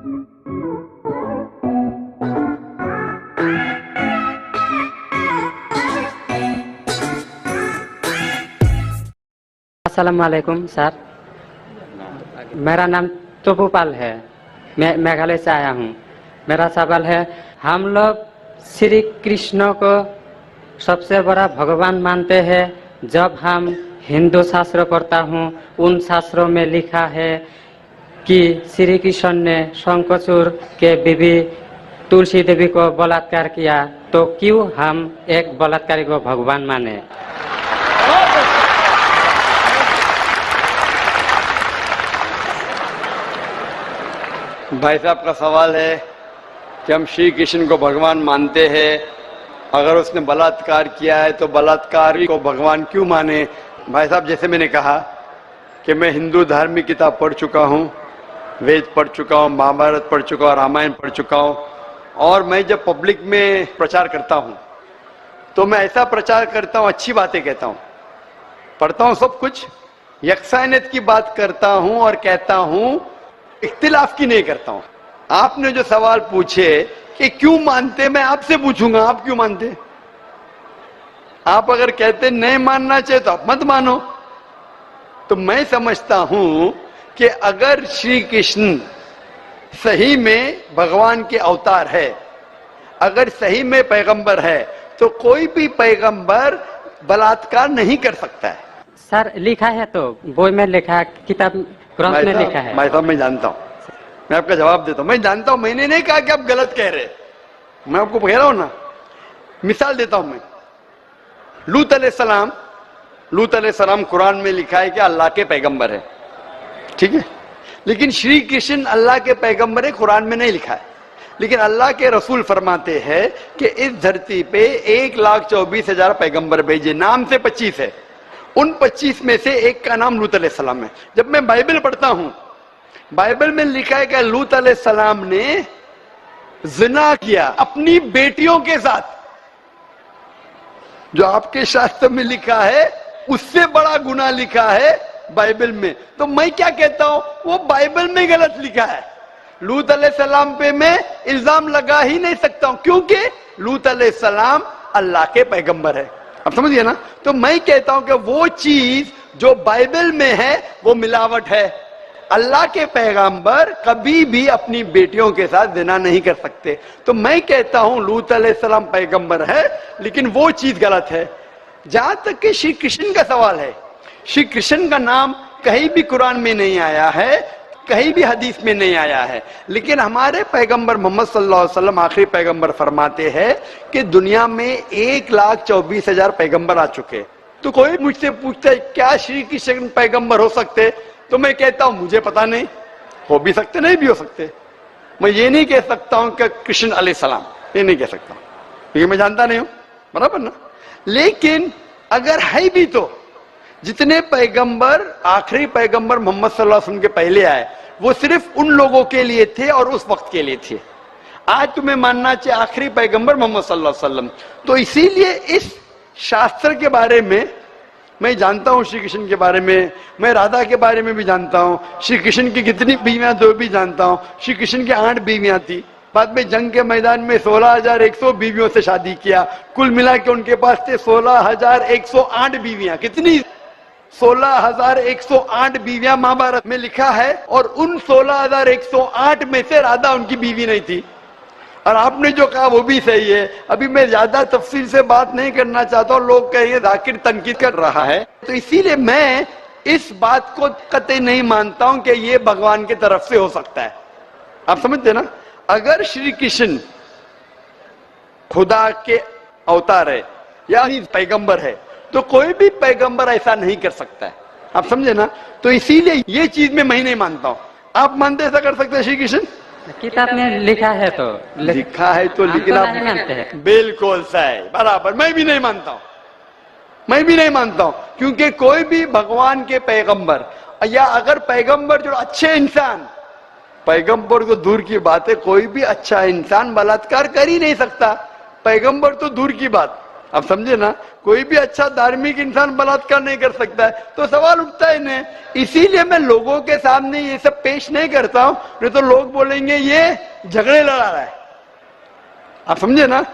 अस्सलाम वालेकुम सर, मेरा नाम तोपूपाल है, मैं मेघालय से आया हूँ। मेरा सवाल है, हम लोग श्री कृष्ण को सबसे बड़ा भगवान मानते हैं। जब हम हिंदू शास्त्र पढ़ता हूँ, उन शास्त्रों में लिखा है कि श्री कृष्ण ने शंखचूड़ के बीवी तुलसी देवी को बलात्कार किया, तो क्यों हम एक बलात्कारी को भगवान माने? भाई साहब का सवाल है कि हम श्री कृष्ण को भगवान मानते हैं, अगर उसने बलात्कार किया है तो बलात्कारी को भगवान क्यों माने? भाई साहब, जैसे मैंने कहा कि मैं हिंदू धार्मिक किताब पढ़ चुका हूँ, वेद पढ़ चुका हूँ, महाभारत पढ़ चुका हूँ, रामायण पढ़ चुका हूँ, और मैं जब पब्लिक में प्रचार करता हूँ तो मैं ऐसा प्रचार करता हूँ, अच्छी बातें कहता हूँ, पढ़ता हूँ सब कुछ, यकसानियत की बात करता हूँ और कहता हूँ, इख्तिलाफ की नहीं करता हूं। आपने जो सवाल पूछे कि क्यों मानते, मैं आपसे पूछूंगा आप क्यों मानते? आप अगर कहते नहीं मानना चाहिए तो आप मत मानो। तो मैं समझता हूं कि अगर श्री कृष्ण सही में भगवान के अवतार है, अगर सही में पैगंबर है, तो कोई भी पैगंबर बलात्कार नहीं कर सकता है। सर लिखा है, तो बोई में लिखा है, किताब ग्रंथ में लिखा है। भाई साहब, मैं जानता हूं, मैं आपका जवाब देता हूं, मैं जानता हूं, मैंने नहीं कहा कि आप गलत कह रहे, मैं आपको कह रहा हूं ना, मिसाल देता हूं मैं। लूत अलैहिस्सलाम कुरान में लिखा है कि अल्लाह के पैगंबर है, ठीक है, लेकिन श्री कृष्ण अल्लाह के पैगंबर है, कुरान में नहीं लिखा है। लेकिन अल्लाह के रसूल फरमाते हैं कि इस धरती पे 1,24,000 पैगंबर भेजे, नाम से 25 है, उन 25 में से एक का नाम लूत अलैहिस्सलाम है। जब मैं बाइबल पढ़ता हूं, बाइबल में लिखा है कि लूत अलैहिस्सलाम ने जिना किया अपनी बेटियों के साथ, जो आपके शास्त्र में लिखा है उससे बड़ा गुनाह लिखा है बाइबल में। तो मैं क्या कहता हूं, वो बाइबल में गलत लिखा है। लूत अलैहिस्सलाम पे मैं इल्जाम लगा ही नहीं सकता हूं, क्योंकि लूत अलैहिस्सलाम अल्लाह के पैगंबर है। अब समझिए ना, तो मैं कहता हूं कि वो चीज जो बाइबल में है वो मिलावट है। अल्लाह के पैगंबर कभी भी अपनी बेटियों के साथ जिना नहीं कर सकते। तो मैं कहता हूं लूत अलैहिस्सलाम पैगंबर है, लेकिन वो चीज गलत है। जहां तक कि श्री कृष्ण का सवाल है, श्री कृष्ण का नाम कहीं भी कुरान में नहीं आया है, कहीं भी हदीस में नहीं आया है, लेकिन हमारे पैगंबर मोहम्मद सल्लल्लाहु अलैहि वसल्लम आखिरी पैगंबर फरमाते हैं कि दुनिया में 1,24,000 पैगंबर आ चुके। तो कोई मुझसे पूछता है क्या श्री कृष्ण पैगंबर हो सकते, तो मैं कहता हूं मुझे पता नहीं, हो भी सकते नहीं भी हो सकते। मैं ये नहीं कह सकता हूं कि कृष्ण अलैहिस्सलाम, ये नहीं कह सकता क्योंकि मैं जानता नहीं हूं, बराबर ना। लेकिन अगर है भी तो जितने पैगंबर, आखिरी पैगंबर मोहम्मद सल्लल्लाहु अलैहि वसल्लम के पहले आए, वो सिर्फ उन लोगों के लिए थे और उस वक्त के लिए थे। आज तुम्हें मानना चाहिए आखिरी पैगंबर मोहम्मद सल्लल्लाहु अलैहि वसल्लम। तो इसीलिए इस शास्त्र के बारे में मैं जानता हूं, श्री कृष्ण के बारे में, मैं राधा के बारे में भी जानता हूं, श्री कृष्ण की कितनी बीवियां दो भी जानता हूं। श्री कृष्ण की 8 बीवियां थी, बाद में जंग के मैदान में 16,100 बीवियों से शादी किया, कुल मिला के उनके पास थे 16,108 बीवियां। कितनी? 16,108 बीवियां महाभारत में लिखा है, और उन 16,108 में से राधा उनकी बीवी नहीं थी। और आपने जो कहा वो भी सही है। अभी मैं ज्यादा तफसील से बात नहीं करना चाहता हूं, लोग कहेंगे जाकिर तनकीद कर रहा है, तो इसीलिए मैं इस बात को कतई नहीं मानता हूं कि ये भगवान की तरफ से हो सकता है। आप समझते ना, अगर श्री कृष्ण खुदा के अवतार है या पैगंबर है, तो कोई भी पैगंबर ऐसा नहीं कर सकता है। आप समझे ना, तो इसीलिए ये चीज मैं नहीं मानता हूं। आप मानते ऐसा कर सकते हैं श्री कृष्ण? किताब में लिखा है तो लिखा है तो, लेकिन आप नहीं मानते हैं। बिल्कुल सही, बराबर, मैं भी नहीं मानता हूं, मैं भी नहीं मानता हूं, क्योंकि कोई भी भगवान के पैगंबर, या अगर पैगंबर जो अच्छे इंसान, पैगंबर को दूर की बात है, कोई भी अच्छा इंसान बलात्कार कर ही नहीं सकता, पैगंबर तो दूर की बात। अब समझे ना, कोई भी अच्छा धार्मिक इंसान बलात्कार नहीं कर सकता है, तो सवाल उठता है नहीं। इसीलिए मैं लोगों के सामने ये सब पेश नहीं करता हूं, नहीं तो लोग बोलेंगे ये झगड़े लड़ा रहा है। आप समझे ना,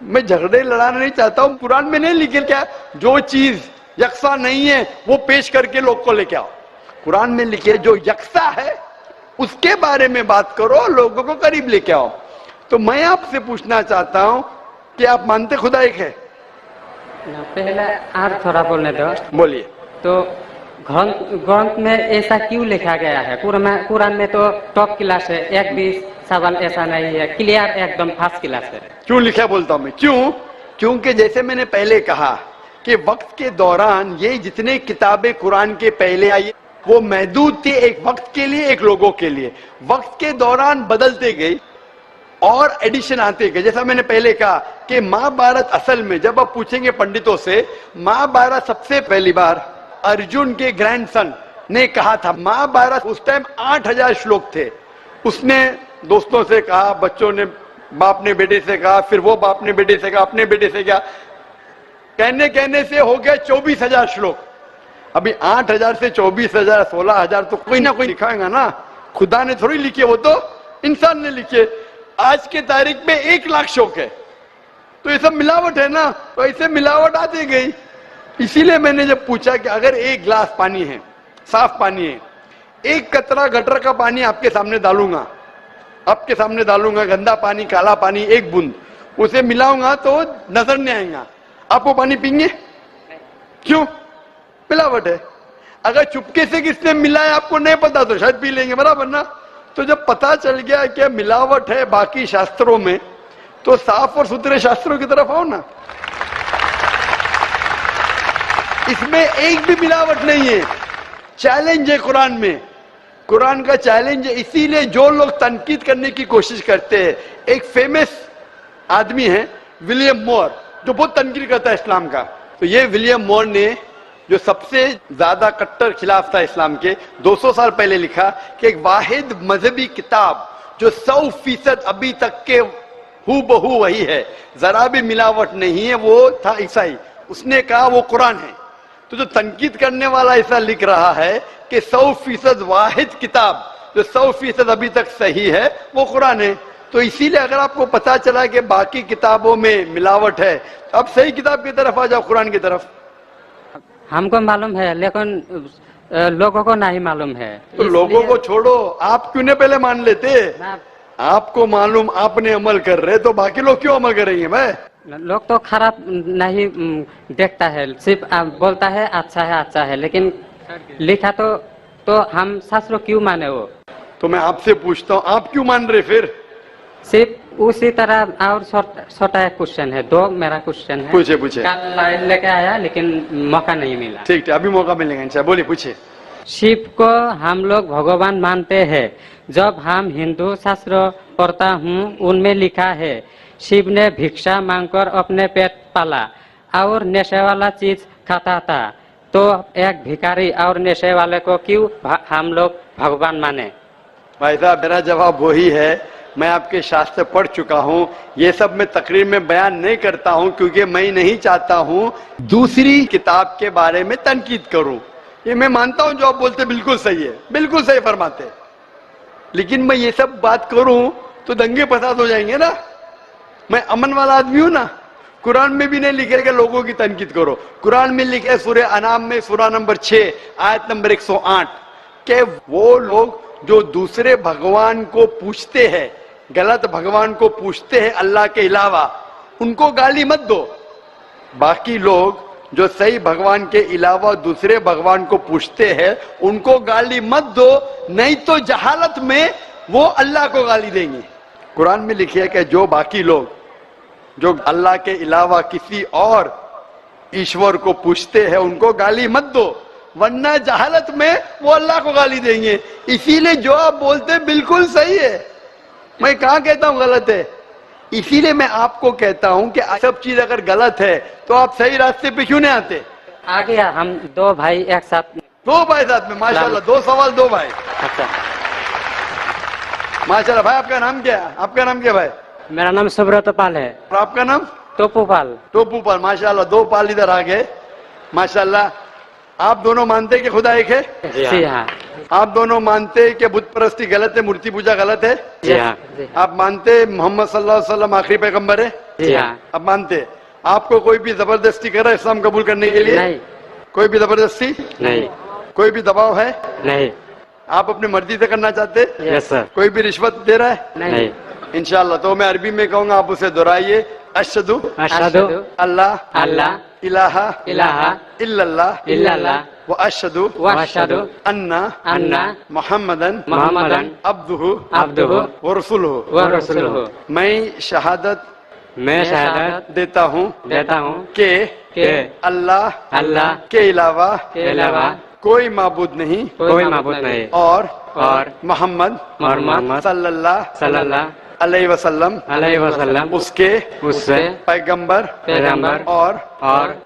मैं झगड़े लड़ाना नहीं चाहता हूं। कुरान में नहीं लिखे क्या, जो चीज यकसा नहीं है वो पेश करके लोग को लेके आओ। कुरान में लिखे जो यकसा है उसके बारे में बात करो, लोगों को करीब लेके आओ। तो मैं आपसे पूछना चाहता हूं कि आप मानते खुदा एक है? पहले आप थोड़ा बोलने दो। बोलिए। तो ग्रंथ में ऐसा क्यों लिखा गया है? कुरान में तो टॉप क्लास है, एक भी सवाल ऐसा नहीं है, क्लियर एकदम फर्स्ट क्लास है। क्यों लिखा बोलता हूं मैं, क्यों? क्योंकि जैसे मैंने पहले कहा कि वक्त के दौरान ये जितने किताबें कुरान के पहले आई वो महदूद थी, एक वक्त के लिए, एक लोगों के लिए। वक्त के दौरान बदलते गई और एडिशन आते गए। जैसा मैंने पहले कहा कि महाभारत असल में, जब आप पूछेंगे पंडितों से, महाभारत सबसे पहली बार अर्जुन के ग्रैंडसन ने कहा था। महाभारत उस टाइम 8000 श्लोक थे। उसने दोस्तों से कहा, बच्चों ने बाप ने बेटे से कहा, फिर वो बाप ने बेटे से कहा, अपने बेटे से कहा, कहने से हो गया 24,000 श्लोक। अभी 8000 से 24,000 16,000 तो कोई ना कोई लिखाएगा ना, खुदा ने थोड़ी लिखे, वो तो इंसान ने लिखे। आज के तारीख में 1 लाख श्लोक है, तो ये सब मिलावट है ना, तो ऐसे मिलावट आती गई। इसीलिए मैंने जब पूछा कि अगर 1 गिलास पानी है, साफ पानी है, 1 कतरा गटर का पानी आपके सामने डालूंगा, आपके सामने डालूंगा, गंदा पानी, काला पानी, 1 बूंद उसे मिलाऊंगा तो नजर नहीं आएगा, आप वो पानी पीएंगे? क्यों? मिलावट है। अगर चुपके से किसने मिलाया आपको नहीं पता तो शायद पी लेंगे, बराबर ना? तो जब पता चल गया कि मिलावट है बाकी शास्त्रों में, तो साफ और सुथरे शास्त्रों की तरफ आओ ना। इसमें एक भी मिलावट नहीं है। चैलेंज है कुरान में, कुरान का चैलेंज है। इसीलिए जो लोग तनकीद करने की कोशिश करते हैं, एक फेमस आदमी है विलियम मोर, जो बहुत तनकीद करता है इस्लाम का। तो ये विलियम मोर ने, जो सबसे ज्यादा कट्टर खिलाफ था इस्लाम के, 200 साल पहले लिखा कि एक वाहिद मजहबी किताब जो 100% अभी तक के हूबहू वही है, जरा भी मिलावट नहीं है, वो था ईसाई। उसने कहा वो कुरान है। तो जो तनकीद करने वाला ऐसा लिख रहा है कि 100% वाहिद किताब जो 100% अभी तक सही है वो कुरान है। तो इसीलिए अगर आपको पता चला कि बाकी किताबों में मिलावट है, तो अब सही किताब की तरफ आ जाओ, कुरान की तरफ। हमको मालूम है, लेकिन लोगों को नहीं मालूम है। तो लोगों को छोड़ो, आप क्यों नहीं पहले मान लेते? आपको मालूम, आपने अमल कर रहे, तो बाकी लोग क्यों अमल करेंगे? भाई लोग तो खराब नहीं देखता है, सिर्फ बोलता है अच्छा है, लेकिन लिखा तो हम शास्त्र क्यों माने वो? तो मैं आपसे पूछता हूँ, आप क्यों मान रहे फिर? सिर्फ उसी तरह। और छोटा एक क्वेश्चन है, 2 मेरा क्वेश्चन है। पूछे। कल लेके आया लेकिन मौका नहीं मिला। ठीक, अभी मौका मिलेगा इंशाल्लाह। बोलिए, पूछे। शिव को हम लोग भगवान मानते हैं। जब हम हिंदू शास्त्र पढ़ता हूँ, उनमें लिखा है शिव ने भिक्षा मांगकर अपने पेट पाला और नशे वाला चीज खाता था। तो एक भिखारी और नशे वाले को क्यों हम लोग भगवान माने? भाई साहब, मेरा जवाब वही है, मैं आपके शास्त्र पढ़ चुका हूँ। ये सब मैं तकरीर में बयान नहीं करता हूँ, क्योंकि मैं नहीं चाहता हूँ दूसरी किताब के बारे में तनकीद करूँ। ये मैं मानता हूँ जो आप बोलते बिल्कुल सही है, बिल्कुल सही फरमाते, लेकिन मैं ये सब बात करूँ तो दंगे फसाद हो जाएंगे ना। मैं अमन वाला आदमी हूँ ना। कुरान में भी नहीं लिखे कि लोगों की तनकीद करो। कुरान में लिखे सूरह अनाम में सूरह नंबर 6 आयत नंबर 108 के वो लोग जो दूसरे भगवान को पूछते हैं, गलत भगवान को पूछते हैं अल्लाह के अलावा, उनको गाली मत दो। बाकी लोग जो सही भगवान के अलावा दूसरे भगवान को पूछते हैं उनको गाली मत दो, नहीं तो जहालत में वो अल्लाह को गाली देंगे। कुरान में लिखा है कि जो बाकी लोग जो अल्लाह के अलावा किसी और ईश्वर को पूछते हैं उनको गाली मत दो, वरना जहालत में वो अल्लाह को गाली देंगे। इसीलिए जो आप बोलते बिल्कुल सही है, मैं कहाँ कहता हूँ गलत है। इसीलिए मैं आपको कहता हूँ कि सब चीज अगर गलत है तो आप सही रास्ते पे क्यों नहीं आते? आ गया, हम 2 भाई एक साथ। 2 भाई साथ में, माशाल्लाह, 2 सवाल 2 भाई। अच्छा, माशाल्लाह। भाई आपका नाम क्या है? आपका नाम क्या भाई? मेरा नाम सुब्रत पाल है। और आपका नाम? टोपू पाल। टोपू पाल, माशाल्लाह, दो पाल इधर आ गए, माशाल्लाह। आप दोनों मानते हैं कि खुदा एक है? जी हाँ। आप दोनों मानते हैं कि बुत परस्ती गलत है, मूर्ति पूजा गलत है? जी हाँ। आप मानते हैं मोहम्मद सल्लल्लाहु अलैहि वसल्लम आखिरी पैगंबर है? जी हाँ। आप मानते हैं? आपको कोई भी जबरदस्ती कर रहा है इस्लाम कबूल करने के लिए? नहीं। कोई भी जबरदस्ती नहीं। कोई भी दबाव है? नहीं। आप अपनी मर्जी से करना चाहते हैं? Yes sir. कोई भी रिश्वत दे रहा है? नहीं। इंशाल्लाह। तो मैं अरबी में कहूंगा, आप उसे दोहराइए। अशहदु अशहदु अल्लाह अल्लाह इलाहा इलाहा इल्लल्लाह इल्लल्लाह व अशहदु व अशहदु अन्ना अन्ना मुहम्मदन मुहम्मदन अब्दुहु अब्दुहु व रसूलुहु। व रसूलुहु। मैं शहादत मैं शहादत देता हूँ देता हूँ कि कि अल्लाह अल्लाह के अलावा के अलावा कोई माबूद नहीं कोई माबूद नहीं और और मोहम्मद मोहम्मद सल्लल्लाहु अलैहि वसल्लम उसके उससे पैगंबर पैगंबर और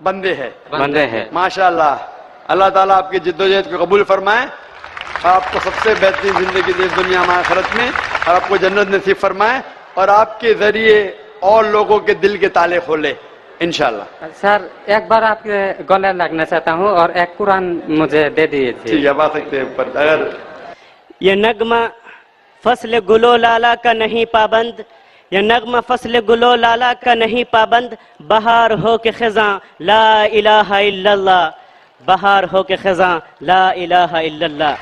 बंदे हैं। बंदे हैं। माशाल्लाह। अल्लाह ताला आपकी जिद्दोजहद को कबूल फरमाए, आपको सबसे बेहतरीन जिंदगी दे दुनिया में आखिरत में, और आपको जन्नत नसीब फरमाए, और आपके जरिए और लोगों के दिल के ताले खोले इंशाल्लाह। सर एक बार आपके गले लगना चाहता हूँ और एक कुरान मुझे दे दीजिए। ठीक है, आप आ सकते हैं ऊपर। अगर ये नगमा फसल गुलो लाला का नहीं पाबंद, ये नगमा फसल गुलो लाला का नहीं पाबंद, बहार हो के खिज़ां ला इलाहा इल्लल्लाह, बहार हो के खिज़ां ला इलाहा इल्लल्लाह।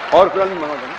और कुरान मंगा देना।